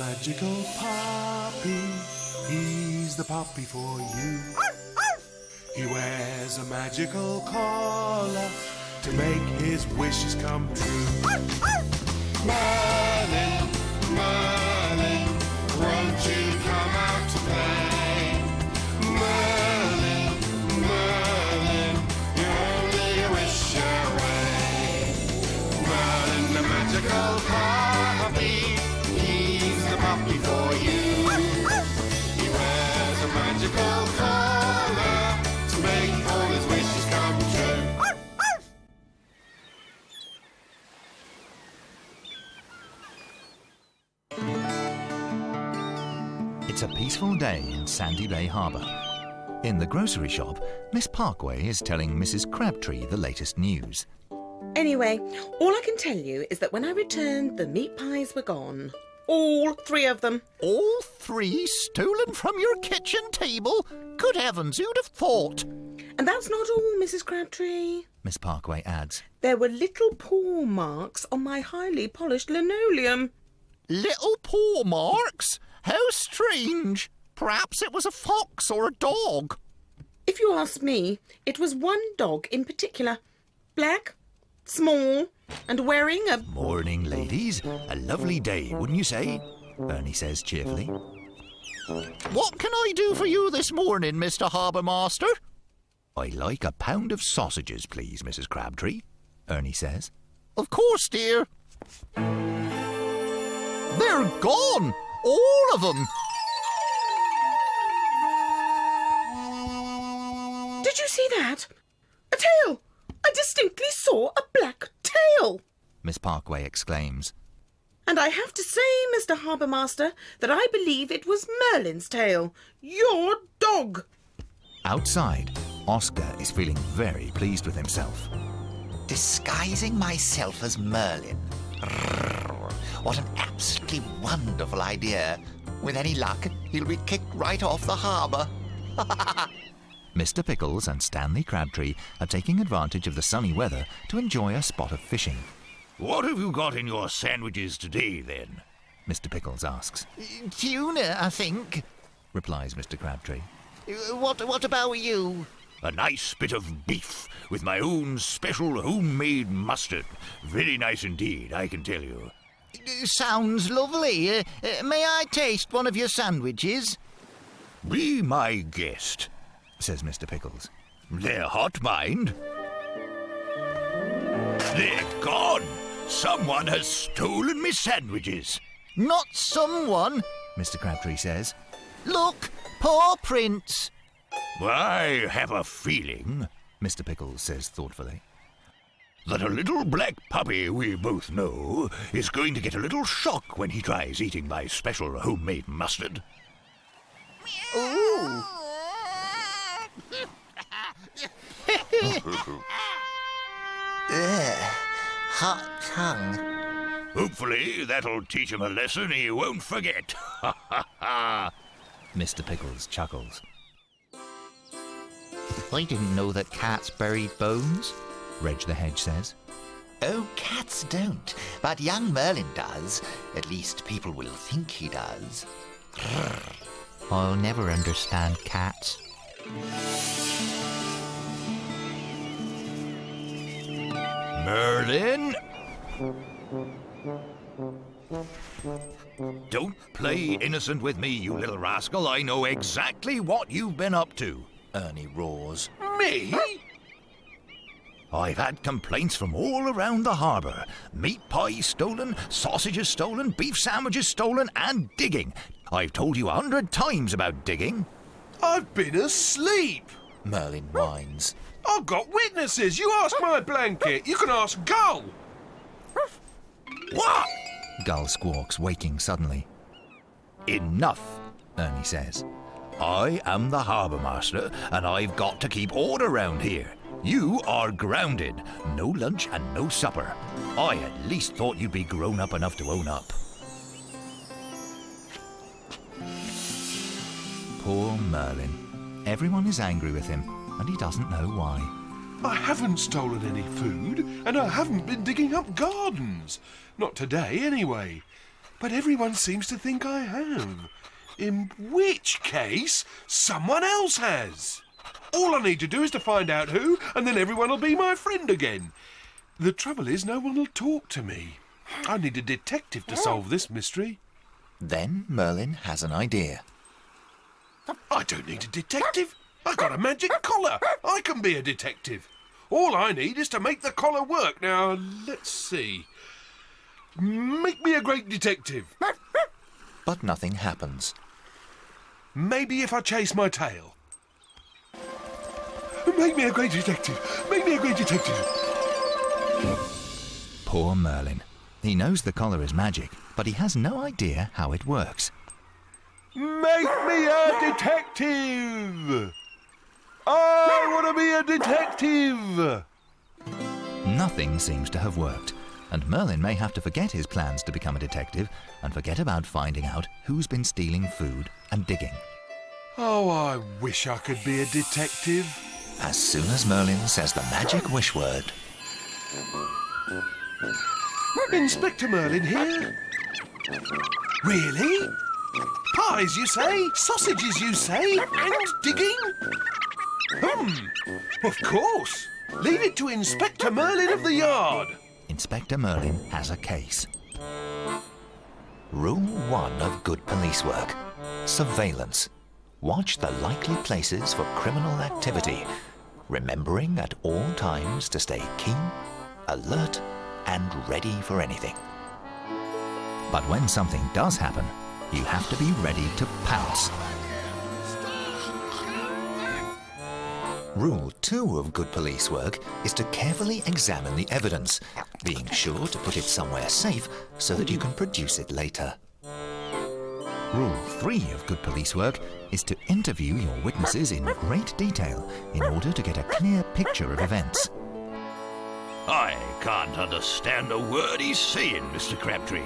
magical puppy. He's the puppy for you. He wears a magical collar to make his wishes come true. Merlin, Merlin, won't you come out to play? Merlin, Merlin, you're only a wish away. Merlin, the magical puppy, he's the puppy for you. He wears a magical collar to make all his wishes come true. It's a peaceful day in Sandy Bay Harbour. In the grocery shop, Miss Parkway is telling Mrs. Crabtree the latest news. Anyway, all I can tell you is that when I returned, the meat pies were gone. All 3 of them. All 3 stolen from your kitchen table? Good heavens, who'd have thought? And that's not all, Mrs. Crabtree. Miss Parkway adds. There were little paw marks on my highly polished linoleum. Little paw marks? How strange. Perhaps it was a fox or a dog. If you ask me, it was one dog in particular. Black, small, and wearing a... Morning, ladies. A lovely day, wouldn't you say? Bernie says cheerfully. What can I do for you this morning, Mr. Harbour Master? I'd like a pound of sausages, please, Mrs. Crabtree, Ernie says. Of course, dear. They're gone! All of them! Did you see that? A tail! I distinctly saw a black tail! Miss Parkway exclaims. And I have to say, Mr. Harbour Master, that I believe it was Merlin's tail. Your dog! Outside, Oscar is feeling very pleased with himself. Disguising myself as Merlin. What an absolutely wonderful idea. With any luck, he'll be kicked right off the harbour. Mr. Pickles and Stanley Crabtree are taking advantage of the sunny weather to enjoy a spot of fishing. What have you got in your sandwiches today, then? Mr. Pickles asks. Tuna, I think, Replies Mr. Crabtree. What about you? A nice bit of beef with my own special homemade mustard. Very nice indeed, I can tell you. Sounds lovely. May I taste one of your sandwiches? Be my guest, Says Mr. Pickles. They're hot, mind. They're gone. Someone has stolen me sandwiches. Not someone, Mr. Crabtree says. Look, paw prints. I have a feeling, Mr. Pickles says thoughtfully, that a little black puppy we both know is going to get a little shock when he tries eating my special homemade mustard. Ooh. Hot tongue. Hopefully that'll teach him a lesson he won't forget. Ha ha ha! Mr. Pickles chuckles. I didn't know that cats buried bones. Reg the Hedge says. Oh, cats don't, but young Merlin does. At least people will think he does. I'll never understand cats. Merlin! Don't play innocent with me, you little rascal. I know exactly what you've been up to, Ernie roars. Me? I've had complaints from all around the harbour. Meat pies stolen, sausages stolen, beef sandwiches stolen, and digging. I've told you 100 times about digging. I've been asleep. Merlin whines. I've got witnesses. You ask my blanket. You can ask Gull. What? Gull squawks, waking suddenly. Enough, Ernie says. I am the harbour master, and I've got to keep order round here. You are grounded. No lunch and no supper. I at least thought you'd be grown up enough to own up. Poor Merlin. Everyone is angry with him, and he doesn't know why. I haven't stolen any food, and I haven't been digging up gardens. Not today, anyway. But everyone seems to think I have. In which case, someone else has. All I need to do is to find out who, and then everyone will be my friend again. The trouble is, no one will talk to me. I need a detective to solve this mystery. Then Merlin has an idea. I don't need a detective. I've got a magic collar. I can be a detective. All I need is to make the collar work. Now, let's see. Make me a great detective. But nothing happens. Maybe if I chase my tail. Make me a great detective. Make me a great detective. Poor Merlin. He knows the collar is magic, but he has no idea how it works. Make me a detective. I want to be a detective. Nothing seems to have worked, and Merlin may have to forget his plans to become a detective and forget about finding out who's been stealing food and digging. Oh, I wish I could be a detective. As soon as Merlin says the magic wish word, Inspector Merlin here. Really? Pies, you say? Sausages, you say? And digging? Of course. Leave it to Inspector Merlin of the yard. Inspector Merlin has a case. Rule 1 of good police work: surveillance. Watch the likely places for criminal activity, remembering at all times to stay keen, alert, and ready for anything. But when something does happen, you have to be ready to pounce. Rule 2 of good police work is to carefully examine the evidence, being sure to put it somewhere safe so that you can produce it later. Rule 3 of good police work is to interview your witnesses in great detail in order to get a clear picture of events. I can't understand a word he's saying, Mr. Crabtree.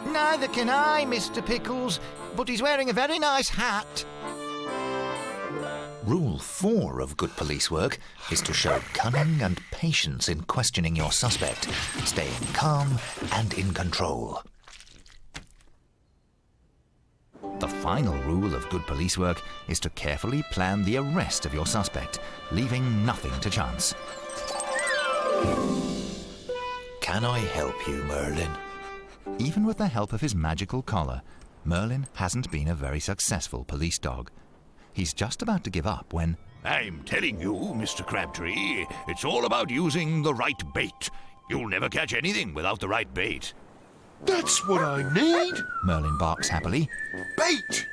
Neither can I, Mr. Pickles, but he's wearing a very nice hat. Rule 4 of good police work is to show cunning and patience in questioning your suspect, staying calm and in control. The final rule of good police work is to carefully plan the arrest of your suspect, leaving nothing to chance. Can I help you, Merlin? Even with the help of his magical collar, Merlin hasn't been a very successful police dog. He's just about to give up when... I'm telling you, Mr. Crabtree, it's all about using the right bait. You'll never catch anything without the right bait. That's what I need. Merlin barks happily. Bait.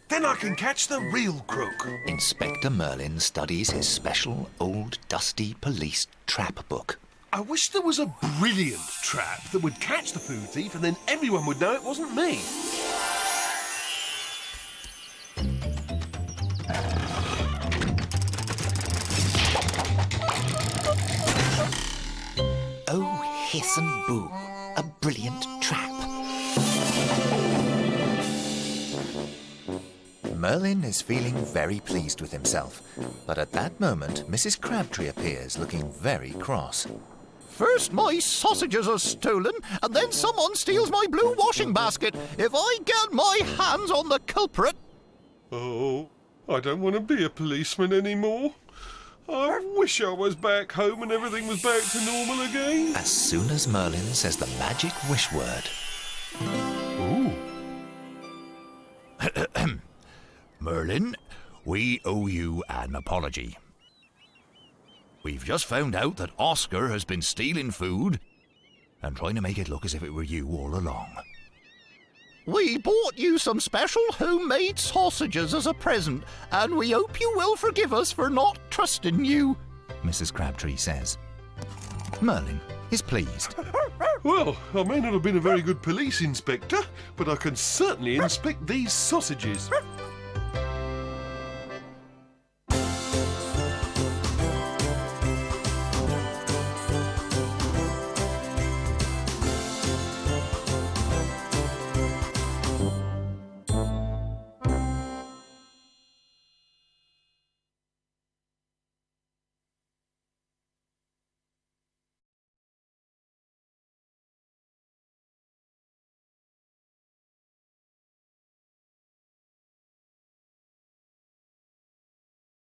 Then I can catch the real crook. Inspector Merlin studies his special old dusty police trap book. I wish there was a brilliant trap that would catch the food thief and then everyone would know it wasn't me. Oh, hiss and boo, a brilliant trap. Merlin is feeling very pleased with himself, but at that moment Mrs. Crabtree appears looking very cross. First my sausages are stolen, and then someone steals my blue washing basket. If I get my hands on the culprit... Oh, I don't want to be a policeman anymore. I wish I was back home and everything was back to normal again. As soon as Merlin says the magic wish word, Ooh. Merlin, we owe you an apology. We've just found out that Oscar has been stealing food and trying to make it look as if it were you all along. We bought you some special homemade sausages as a present, and we hope you will forgive us for not trusting you, Mrs. Crabtree says. Merlin is pleased. Well, I may not have been a very good police inspector, but I can certainly inspect these sausages.